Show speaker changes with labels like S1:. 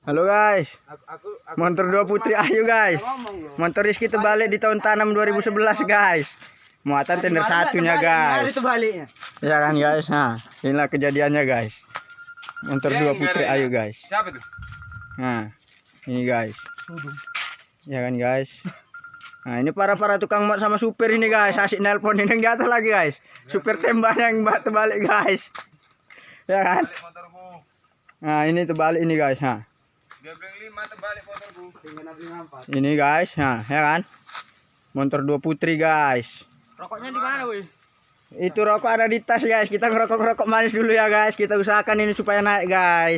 S1: Halo guys. Motor dua Putri Ayu guys. Motor Rizky terbalik di tahun tanam 2011 guys. Muatan tender satunya guys. Ya kan guys. Nah, inilah kejadiannya guys. Motor dua Putri Ayu guys.
S2: Siapa tuh?
S1: Nah, ini guys. Ya kan guys. Nah, ini para tukang mat sama supir ini guys. Asik nelpon ini yang di atas lagi guys. Supir tembak yang terbalik guys. Ya kan? Nah, ini terbalik ini guys. Nah. Ini guys. Nah, ya kan? Motor dua Putri guys.
S2: Rokoknya di mana, woi?
S1: Itu rokok ada di tas guys. Kita ngerokok manis dulu ya guys. Kita usahakan ini supaya naik guys.